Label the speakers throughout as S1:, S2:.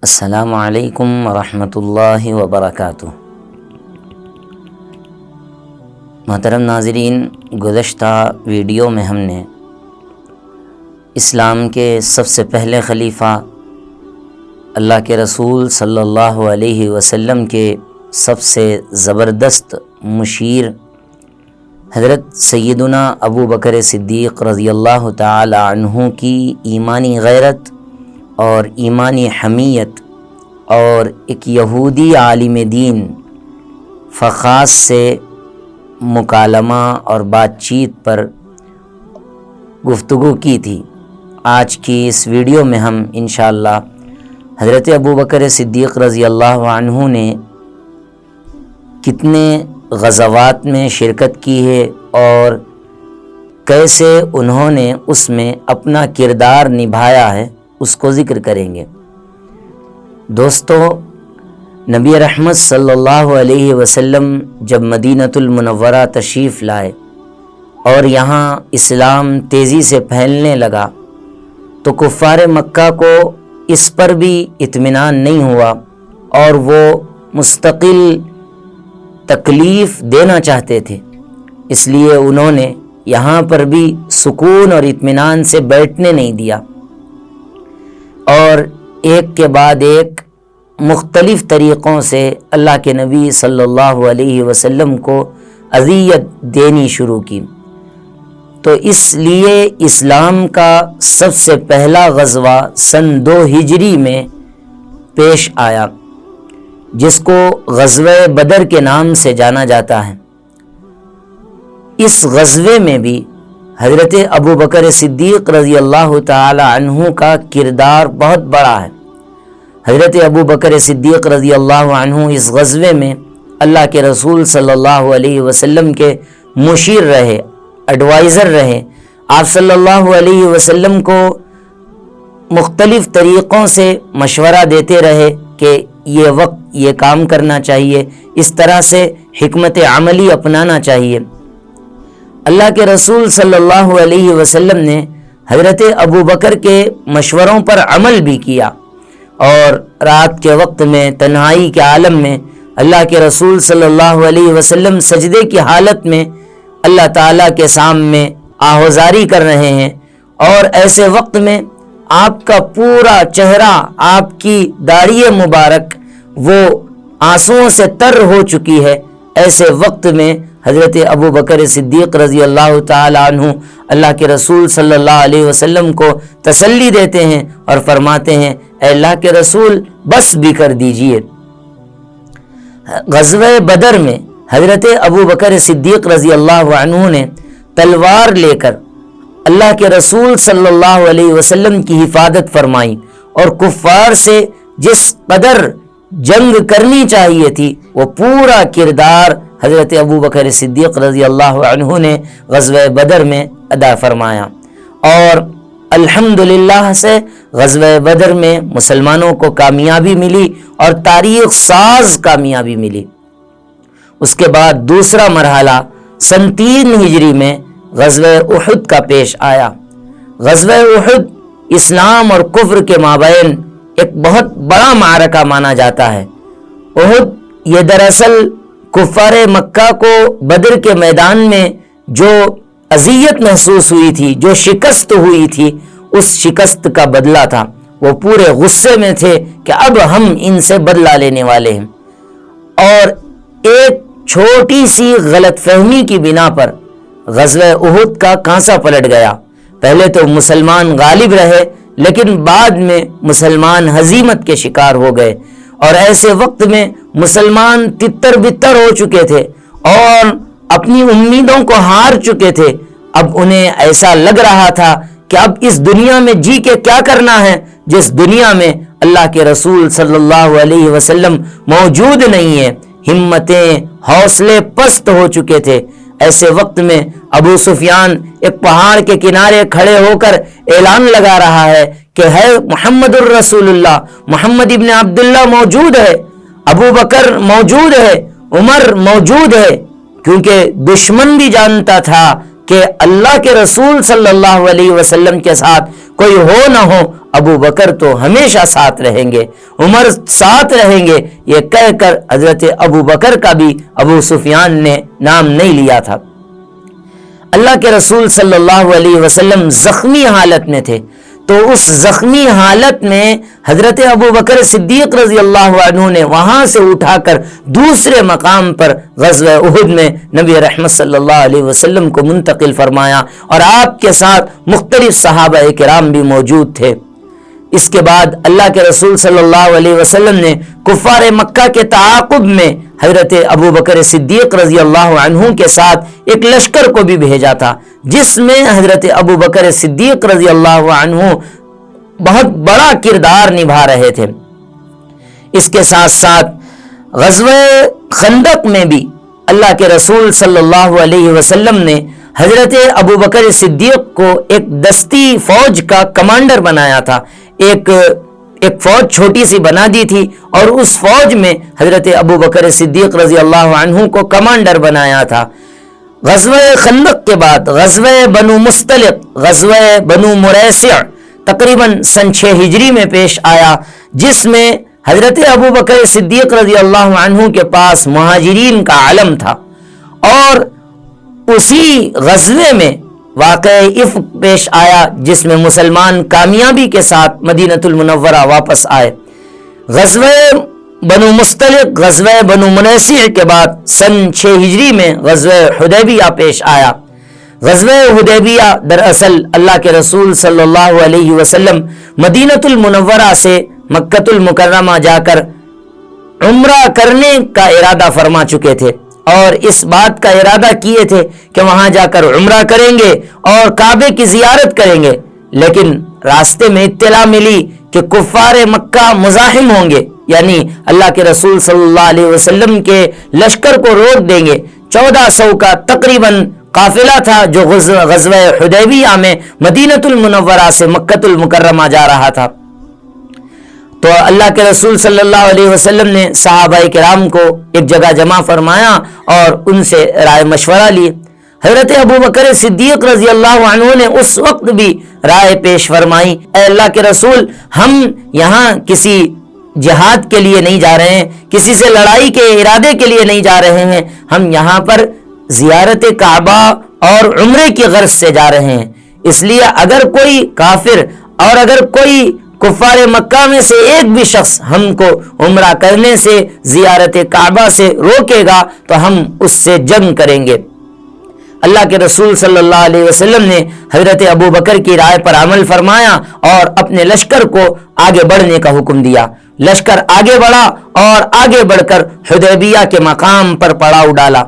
S1: السلام علیکم ورحمۃ اللہ وبرکاتہ۔ محترم ناظرین، گزشتہ ویڈیو میں ہم نے اسلام کے سب سے پہلے خلیفہ اللہ کے رسول صلی اللہ علیہ وسلم کے سب سے زبردست مشیر حضرت سیدنا ابو بکر صدیق رضی اللہ تعالی عنہ کی ایمانی غیرت اور ایمانی حمیت اور ایک یہودی عالم دین فخاص سے مکالمہ اور بات چیت پر گفتگو کی تھی۔ آج کی اس ویڈیو میں ہم انشاءاللہ حضرت ابو بکر صدیق رضی اللہ عنہ نے کتنے غزوات میں شرکت کی ہے اور کیسے انہوں نے اس میں اپنا کردار نبھایا ہے اس کو ذکر کریں گے۔ دوستو، نبی رحمت صلی اللہ علیہ وسلم جب مدینۃ المنورہ تشریف لائے اور یہاں اسلام تیزی سے پھیلنے لگا تو کفار مکہ کو اس پر بھی اطمینان نہیں ہوا اور وہ مستقل تکلیف دینا چاہتے تھے، اس لیے انہوں نے یہاں پر بھی سکون اور اطمینان سے بیٹھنے نہیں دیا اور ایک کے بعد ایک مختلف طریقوں سے اللہ کے نبی صلی اللہ علیہ وسلم کو اذیت دینی شروع کی۔ تو اس لیے اسلام کا سب سے پہلا غزوہ سن 2 ہجری میں پیش آیا، جس کو غزوہ بدر کے نام سے جانا جاتا ہے۔ اس غزوے میں بھی حضرت ابو بکر صدیق رضی اللہ تعالی عنہ کا کردار بہت بڑا ہے۔ حضرت ابو بکر صدیق رضی اللہ عنہ اس غزوے میں اللہ کے رسول صلی اللہ علیہ وسلم کے مشیر رہے، ایڈوائزر رہے۔ آپ صلی اللہ علیہ وسلم کو مختلف طریقوں سے مشورہ دیتے رہے کہ یہ وقت یہ کام کرنا چاہیے، اس طرح سے حکمت عملی اپنانا چاہیے۔ اللہ کے رسول صلی اللہ علیہ وسلم نے حضرت ابو بکر کے مشوروں پر عمل بھی کیا اور رات کے وقت میں تنہائی کے عالم میں اللہ کے رسول صلی اللہ علیہ وسلم سجدے کی حالت میں اللہ تعالیٰ کے سامنے آہوزاری کر رہے ہیں، اور ایسے وقت میں آپ کا پورا چہرہ، آپ کی داڑھی مبارک وہ آنسوؤں سے تر ہو چکی ہے۔ ایسے وقت میں حضرت ابو بکر صدیق رضی اللہ تعالی عنہ اللہ کے رسول صلی اللہ علیہ وسلم کو تسلی دیتے ہیں اور فرماتے ہیں، اے اللہ کے رسول بس بھی کر دیجئے۔ غزوہ بدر میں حضرت ابو بکر صدیق رضی اللہ عنہ نے تلوار لے کر اللہ کے رسول صلی اللہ علیہ وسلم کی حفاظت فرمائی اور کفار سے جس قدر جنگ کرنی چاہیے تھی وہ پورا کردار حضرت ابو بکر صدیق رضی اللہ عنہ نے غزوہ بدر میں ادا فرمایا، اور الحمدللہ سے غزوہ بدر میں مسلمانوں کو کامیابی ملی اور تاریخ ساز کامیابی ملی۔ اس کے بعد دوسرا مرحلہ سن 3 ہجری میں غزوہ احد کا پیش آیا۔ غزوہ احد اسلام اور کفر کے مابین ایک بہت بڑا معرکہ مانا جاتا ہے۔ احد یہ دراصل کفار مکہ کو بدر کے میدان میں جو اذیت محسوس ہوئی تھی، جو شکست ہوئی تھی، اس شکست کا بدلہ تھا۔ وہ پورے غصے میں تھے کہ اب ہم ان سے بدلہ لینے والے ہیں، اور ایک چھوٹی سی غلط فہمی کی بنا پر غزوہ احد کا کانسا پلٹ گیا۔ پہلے تو مسلمان غالب رہے، لیکن بعد میں مسلمان ہزیمت کے شکار ہو گئے، اور ایسے وقت میں مسلمان تتر بتر ہو چکے تھے اور اپنی امیدوں کو ہار چکے تھے۔ اب انہیں ایسا لگ رہا تھا کہ اب اس دنیا میں جی کے کیا کرنا ہے جس دنیا میں اللہ کے رسول صلی اللہ علیہ وسلم موجود نہیں ہے۔ ہمتیں، حوصلے پست ہو چکے تھے۔ ایسے وقت میں ابو سفیان ایک پہاڑ کے کنارے کھڑے ہو کر اعلان لگا رہا ہے کہ ہے محمد الرسول اللہ، محمد ابن عبداللہ موجود ہے، ابو بکر موجود ہے، عمر موجود ہے، کیونکہ دشمن بھی جانتا تھا کہ اللہ کے رسول صلی اللہ علیہ وسلم کے ساتھ کوئی ہو نہ ہو ابو بکر تو ہمیشہ ساتھ رہیں گے، عمر ساتھ رہیں گے، یہ کہہ کر حضرت ابو بکر کا بھی ابو سفیان نے نام نہیں لیا تھا۔ اللہ کے رسول صلی اللہ علیہ وسلم زخمی حالت میں تھے، تو اس زخمی حالت میں حضرت ابو بکر صدیق رضی اللہ عنہ نے وہاں سے اٹھا کر دوسرے مقام پر غزوہ احد میں نبی رحمت صلی اللہ علیہ وسلم کو منتقل فرمایا، اور آپ کے ساتھ مختلف صحابہ کرام بھی موجود تھے۔ اس کے بعد اللہ کے رسول صلی اللہ علیہ وسلم نے کفار مکہ کے تعاقب میں حضرت ابو بکر صدیق رضی اللہ عنہ کے ساتھ ایک لشکر کو بھی بھیجا تھا، جس میں حضرت ابو بکر صدیق رضی اللہ عنہ بہت بڑا کردار نبھا رہے تھے۔ اس کے ساتھ ساتھ غزوہ خندق میں بھی اللہ کے رسول صلی اللہ علیہ وسلم نے حضرت ابو بکر صدیق کو ایک دستی فوج کا کمانڈر بنایا تھا، ایک فوج چھوٹی سی بنا دی تھی، اور اس فوج میں حضرت ابو بکر صدیق رضی اللہ عنہ کو کمانڈر بنایا تھا۔ غزوہ خندق کے بعد غزوہ بنو مستلق، غزوہ بنو مریسع تقریباً سن 6 ہجری میں پیش آیا، جس میں حضرت ابو بکر صدیق رضی اللہ عنہ کے پاس مہاجرین کا علم تھا، اور اسی غزوے میں واقعہ افق پیش آیا، جس میں مسلمان کامیابی کے ساتھ مدینہ المنورہ واپس آئے۔ غزوہ بنو مستلق، غزوہ بنو مریسع کے بعد سن 6 ہجری میں غزوہ حدیبیہ پیش آیا۔ غزوہ حدیبیہ دراصل اللہ کے رسول صلی اللہ علیہ وسلم مدینہ المنورہ سے مکہ المکرمہ جا کر عمرہ کرنے کا ارادہ فرما چکے تھے، اور اس بات کا ارادہ کیے تھے کہ وہاں جا کر عمرہ کریں گے اور کعبے کی زیارت کریں گے، لیکن راستے میں اطلاع ملی کہ کفار مکہ مزاحم ہوں گے، یعنی اللہ کے رسول صلی اللہ علیہ وسلم کے لشکر کو روک دیں گے۔ 1400 کا تقریباً قافلہ تھا جو غزوہ حدیبیہ میں مدینہ المنورہ سے مکہ المکرمہ جا رہا تھا۔ تو اللہ کے رسول صلی اللہ علیہ وسلم نے صحابہ کرام کو ایک جگہ جمع فرمایا اور ان سے رائے مشورہ لی۔ حضرت ابو بکر صدیق رضی اللہ عنہ نے اس وقت بھی رائے پیش فرمائی، اے اللہ کے رسول، ہم یہاں کسی جہاد کے لیے نہیں جا رہے ہیں، کسی سے لڑائی کے ارادے کے لیے نہیں جا رہے ہیں، ہم یہاں پر زیارت کعبہ اور عمرے کی غرض سے جا رہے ہیں، اس لیے اگر کوئی کافر اور اگر کوئی کفار مکہ میں سے ایک بھی شخص ہم کو عمرہ کرنے سے، زیارت کعبہ سے روکے گا تو ہم اس سے جنگ کریں گے۔ اللہ کے رسول صلی اللہ علیہ وسلم نے حضرت ابو بکر کی رائے پر عمل فرمایا اور اپنے لشکر کو آگے بڑھنے کا حکم دیا۔ لشکر آگے بڑھا اور آگے بڑھ کر حدیبیہ کے مقام پر پڑاؤ ڈالا۔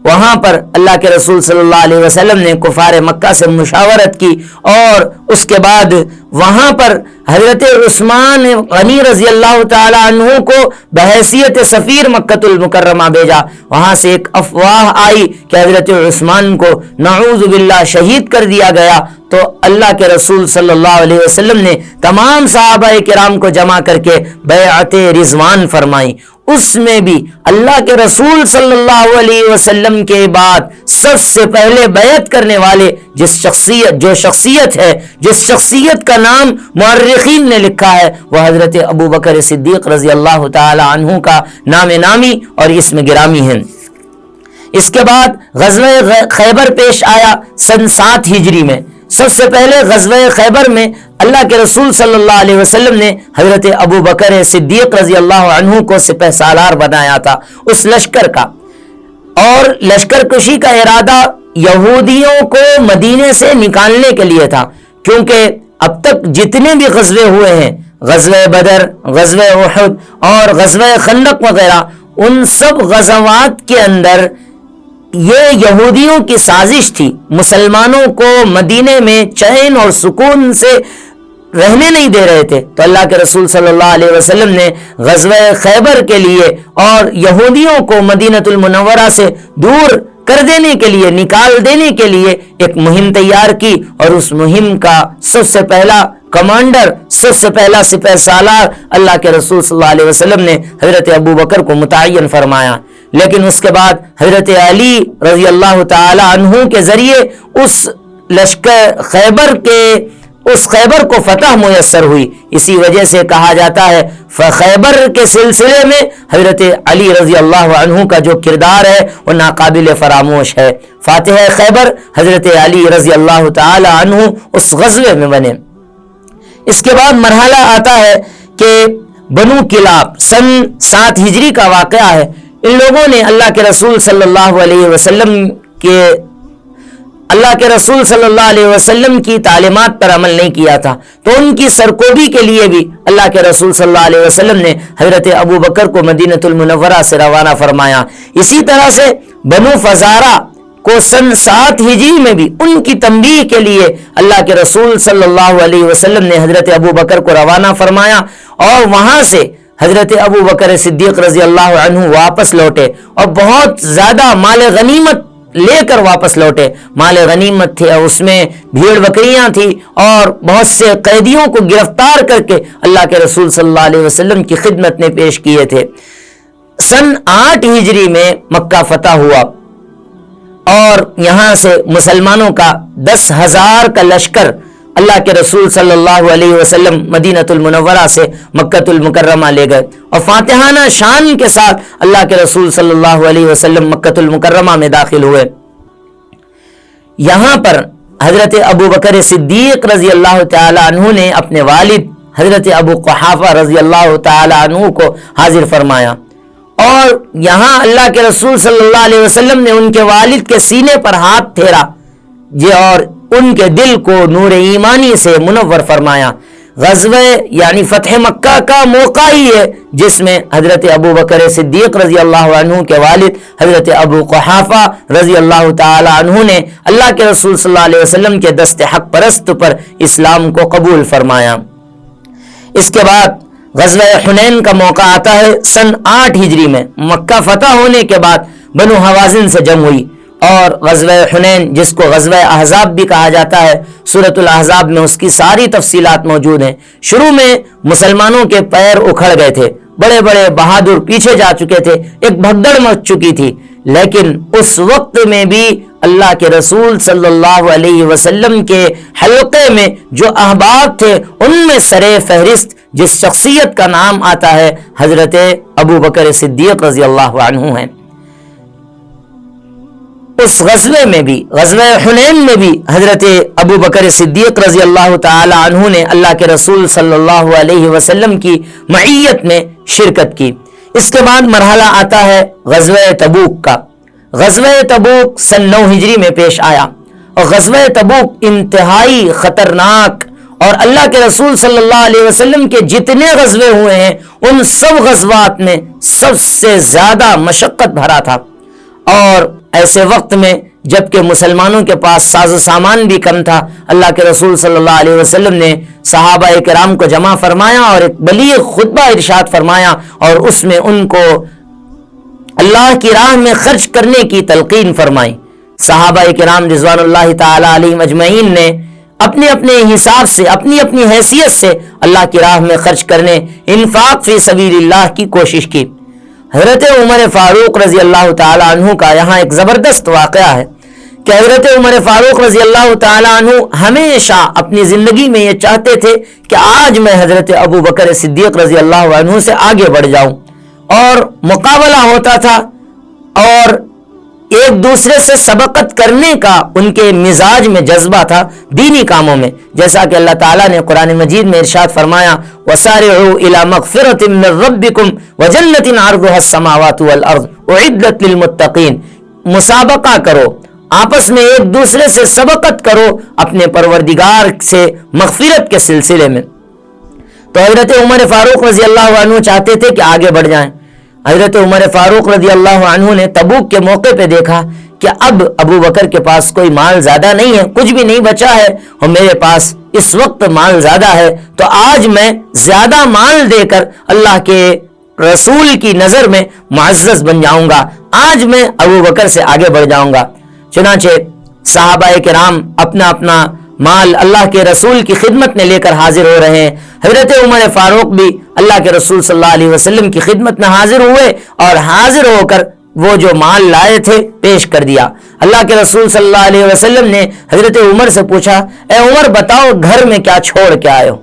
S1: وہاں پر اللہ کے رسول صلی اللہ علیہ وسلم نے کفار مکہ سے مشاورت کی، اور اس کے بعد وہاں پر حضرت عثمان غنی رضی اللہ تعالی عنہ کو بحیثیت سفیر مکہ المکرمہ بھیجا۔ وہاں سے ایک افواہ آئی کہ حضرت عثمان کو نعوذ باللہ شہید کر دیا گیا، تو اللہ کے رسول صلی اللہ علیہ وسلم نے تمام صحابہ کرام کو جمع کر کے بیعت رضوان فرمائی۔ اس میں بھی اللہ کے رسول صلی اللہ علیہ وسلم کے بعد سب سے پہلے بیعت کرنے والے جس شخصیت کا نام مورخین نے لکھا ہے، وہ حضرت ابو بکر صدیق رضی اللہ تعالی عنہ کا نام نامی اور اسم گرامی ہے۔ اس کے بعد غزوہ خیبر پیش آیا سن 7 ہجری میں۔ سب سے پہلے غزوہ خیبر میں اللہ کے رسول صلی اللہ علیہ وسلم نے حضرت ابو بکر صدیق رضی اللہ عنہ کو سپہ سالار بنایا تھا اس لشکر کا، اور لشکر کشی کا ارادہ یہودیوں کو مدینے سے نکالنے کے لیے تھا، کیونکہ اب تک جتنے بھی غزوے ہوئے ہیں، غزوہ بدر، غزوہ احد اور غزوہ خندق وغیرہ، ان سب غزوات کے اندر یہ یہودیوں کی سازش تھی، مسلمانوں کو مدینے میں چین اور سکون سے رہنے نہیں دے رہے تھے۔ تو اللہ کے رسول صلی اللہ علیہ وسلم نے غزوہ خیبر کے لیے اور یہودیوں کو مدینہ المنورہ سے دور کر دینے کے لیے، نکال دینے کے لیے ایک مہم تیار کی، اور اس مہم کا سب سے پہلا کمانڈر، سب سے پہلا سپہ سالار اللہ کے رسول صلی اللہ علیہ وسلم نے حضرت ابو بکر کو متعین فرمایا۔ لیکن اس کے بعد حضرت علی رضی اللہ تعالی عنہ کے ذریعے اس لشکر خیبر کے اس خیبر کو فتح میسر ہوئی. اسی وجہ سے کہا جاتا ہے خیبر کے سلسلے میں حضرت علی رضی اللہ عنہ کا جو کردار ہے وہ ناقابل فراموش ہے. فاتح خیبر حضرت علی رضی اللہ تعالی عنہ اس غزوے میں بنے. اس کے بعد مرحلہ آتا ہے کہ بنو کلاب، سن 7 ہجری کا واقعہ ہے. ان لوگوں نے اللہ کے رسول صلی اللہ علیہ وسلم کی تعلیمات پر عمل نہیں کیا تھا، تو ان کی سرکوبی کے لیے بھی اللہ کے رسول صلی اللہ علیہ وسلم نے حضرت ابو بکر کو مدینہ المنورہ سے روانہ فرمایا. اسی طرح سے بنو فزارہ کو سن 7 ہجری میں بھی ان کی تنبیہ کے لیے اللہ کے رسول صلی اللہ علیہ وسلم نے حضرت ابو بکر کو روانہ فرمایا، اور وہاں سے حضرت ابو بکر صدیق رضی اللہ عنہ واپس لوٹے اور بہت زیادہ مال غنیمت لے کر واپس لوٹے. مال غنیمت تھے، اس میں بھیڑ بکریاں تھی اور بہت سے قیدیوں کو گرفتار کر کے اللہ کے رسول صلی اللہ علیہ وسلم کی خدمت میں پیش کیے تھے. سن 8 ہجری میں مکہ فتح ہوا اور یہاں سے مسلمانوں کا 10,000 کا لشکر اللہ کے رسول صلی اللہ علیہ وسلم مدینہ المنورہ سے مکہ المکرمہ لے گئے، اور فاتحانہ شان کے ساتھ اللہ کے رسول صلی اللہ علیہ وسلم مکہ المکرمہ میں داخل ہوئے. یہاں پر حضرت ابو بکر صدیق رضی اللہ تعالی عنہ نے اپنے والد حضرت ابو قحافہ رضی اللہ تعالی عنہ کو حاضر فرمایا، اور یہاں اللہ کے رسول صلی اللہ علیہ وسلم نے ان کے والد کے سینے پر ہاتھ پھیرا اور ان کے دل کو نور ایمانی سے منور فرمایا. غزوہ یعنی فتح مکہ کا موقع ہی ہے جس میں حضرت ابو بکر صدیق رضی اللہ عنہ کے والد حضرت ابو قحافہ رضی اللہ تعالی عنہ نے اللہ کے رسول صلی اللہ علیہ وسلم کے دست حق پرست پر اسلام کو قبول فرمایا. اس کے بعد غزوہ حنین کا موقع آتا ہے سن 8 ہجری میں. مکہ فتح ہونے کے بعد بنو حوازن سے جنگ ہوئی، اور غزوہ حنین جس کو غزوہ احزاب بھی کہا جاتا ہے، سورۃ الاحزاب میں اس کی ساری تفصیلات موجود ہیں. شروع میں مسلمانوں کے پیر اکھڑ گئے تھے، بڑے بڑے بہادر پیچھے جا چکے تھے، ایک بھگدڑ مچ چکی تھی، لیکن اس وقت میں بھی اللہ کے رسول صلی اللہ علیہ وسلم کے حلقے میں جو احباب تھے ان میں سر فہرست جس شخصیت کا نام آتا ہے حضرت ابو بکر صدیق رضی اللہ عنہ ہیں. اس غزوے میں بھی، غزوہ حنین میں بھی حضرت ابو بکر صدیق رضی اللہ تعالی عنہ نے اللہ کے رسول صلی اللہ علیہ وسلم کی معیت میں شرکت کی. اس کے بعد مرحلہ آتا ہے غزوہ تبوک کا. غزوہ تبوک سن 9 ہجری میں پیش آیا، اور غزوہ تبوک انتہائی خطرناک، اور اللہ کے رسول صلی اللہ علیہ وسلم کے جتنے غزوے ہوئے ہیں ان سب غزوات میں سب سے زیادہ مشقت بھرا تھا. اور ایسے وقت میں جبکہ مسلمانوں کے پاس ساز و سامان بھی کم تھا، اللہ کے رسول صلی اللہ علیہ وسلم نے صحابہ کرام کو جمع فرمایا اور ایک بلیغ خطبہ ارشاد فرمایا، اور اس میں ان کو اللہ کی راہ میں خرچ کرنے کی تلقین فرمائی. صحابہ کرام رضوان اللہ تعالی علیہم اجمعین نے اپنے اپنے حساب سے، اپنی اپنی حیثیت سے اللہ کی راہ میں خرچ کرنے، انفاق فی سبیل اللہ کی کوشش کی. حضرت عمر فاروق رضی اللہ تعالی عنہ کا یہاں ایک زبردست واقعہ ہے کہ حضرت عمر فاروق رضی اللہ تعالی عنہ ہمیشہ اپنی زندگی میں یہ چاہتے تھے کہ آج میں حضرت ابو بکر صدیق رضی اللہ عنہ سے آگے بڑھ جاؤں، اور مقابلہ ہوتا تھا اور ایک دوسرے سے سبقت کرنے کا ان کے مزاج میں جذبہ تھا دینی کاموں میں، جیسا کہ اللہ تعالیٰ نے قرآن مجید میں ارشاد فرمایا وَسَارِعُوا إِلَى مَغْفِرَةٍ مِّن رَبِّكُمْ وَجَنَّةٍ عَرْضُهَا السَّمَاوَاتُ وَالْأَرْضُ أُعِدَّتْ لِلْمُتَّقِينَ. مسابقہ کرو، آپس میں ایک دوسرے سے سبقت کرو اپنے پروردگار سے مغفرت کے سلسلے میں. تو حضرت عمر فاروق رضی اللہ عنہ چاہتے تھے کہ آگے بڑھ جائیں. حضرت عمر فاروق رضی اللہ عنہ نے تبوک کے موقع پہ دیکھا کہ اب ابو بکر کے پاس کوئی مال زیادہ نہیں ہے، کچھ بھی نہیں بچا ہے، اور میرے پاس اس وقت مال زیادہ ہے، تو آج میں زیادہ مال دے کر اللہ کے رسول کی نظر میں معزز بن جاؤں گا، آج میں ابو بکر سے آگے بڑھ جاؤں گا. چنانچہ صحابہ کرام اپنا اپنا مال اللہ کے رسول کی خدمت میں لے کر حاضر ہو رہے ہیں. حضرت عمر فاروق بھی اللہ کے رسول صلی اللہ علیہ وسلم کی خدمت میں حاضر ہوئے، اور حاضر ہو کر وہ جو مال لائے تھے پیش کر دیا۔ اللہ کے رسول صلی اللہ علیہ وسلم نے حضرت عمر سے پوچھا، اے عمر بتاؤ گھر میں کیا چھوڑ کے آئے ہو؟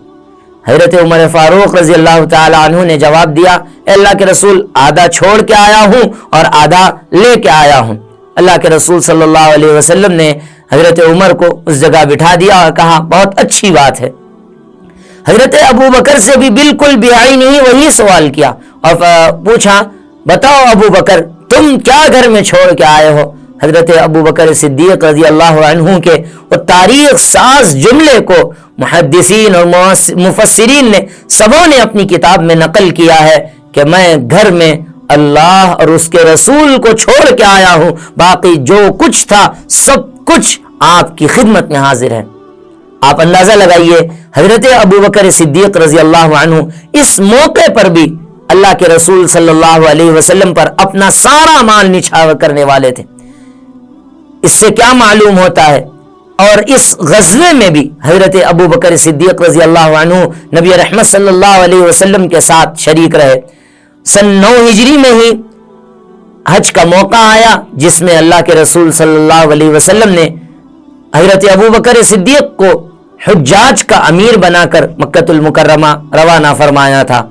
S1: حضرت عمر فاروق رضی اللہ تعالی عنہ نے جواب دیا، اے اللہ کے رسول آدھا چھوڑ کے آیا ہوں اور آدھا لے کے آیا ہوں۔ اللہ کے رسول صلی اللہ علیہ وسلم نے حضرت عمر کو اس جگہ بٹھا دیا اور کہا بہت اچھی بات ہے۔ حضرت ابو بکر سے بھی بالکل بعینی ہی وہی سوال کیا اور پوچھا، بتاؤ ابو بکر تم کیا گھر میں چھوڑ کے آئے ہو؟ حضرت ابو بکر صدیق رضی اللہ عنہ کے وہ تاریخ ساز جملے کو محدثین اور مفسرین نے سبوں نے اپنی کتاب میں نقل کیا ہے کہ میں گھر میں اللہ اور اس کے رسول کو چھوڑ کے آیا ہوں، باقی جو کچھ تھا سب کچھ آپ کی خدمت میں حاضر ہے۔ آپ اندازہ لگائیے حضرت ابو بکر صدیق رضی اللہ عنہ اس موقع پر بھی اللہ کے رسول صلی اللہ علیہ وسلم پر اپنا سارا مال نچھاور کرنے والے تھے۔ اس سے کیا معلوم ہوتا ہے؟ اور اس غزوے میں بھی حضرت ابو بکر صدیق رضی اللہ عنہ نبی رحمت صلی اللہ علیہ وسلم کے ساتھ شریک رہے۔ سن 9 ہجری میں ہی حج کا موقع آیا جس میں اللہ کے رسول صلی اللہ علیہ وسلم نے حضرت ابو بکر صدیق کو حجاج کا امیر بنا کر مکۃ المکرمہ روانہ فرمایا تھا۔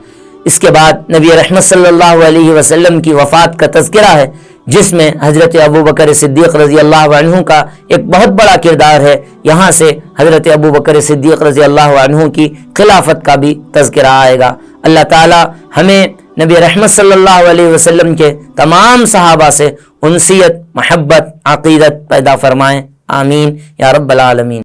S1: اس کے بعد نبی رحمت صلی اللہ علیہ وسلم کی وفات کا تذکرہ ہے جس میں حضرت ابو بکر صدیق رضی اللہ عنہ کا ایک بہت بڑا کردار ہے۔ یہاں سے حضرت ابو بکر صدیق رضی اللہ عنہ کی خلافت کا بھی تذکرہ آئے گا۔ اللہ تعالی ہمیں نبی رحمت صلی اللہ علیہ وسلم کے تمام صحابہ سے انسیت، محبت، عقیدت پیدا فرمائیں، آمین یا رب العالمین۔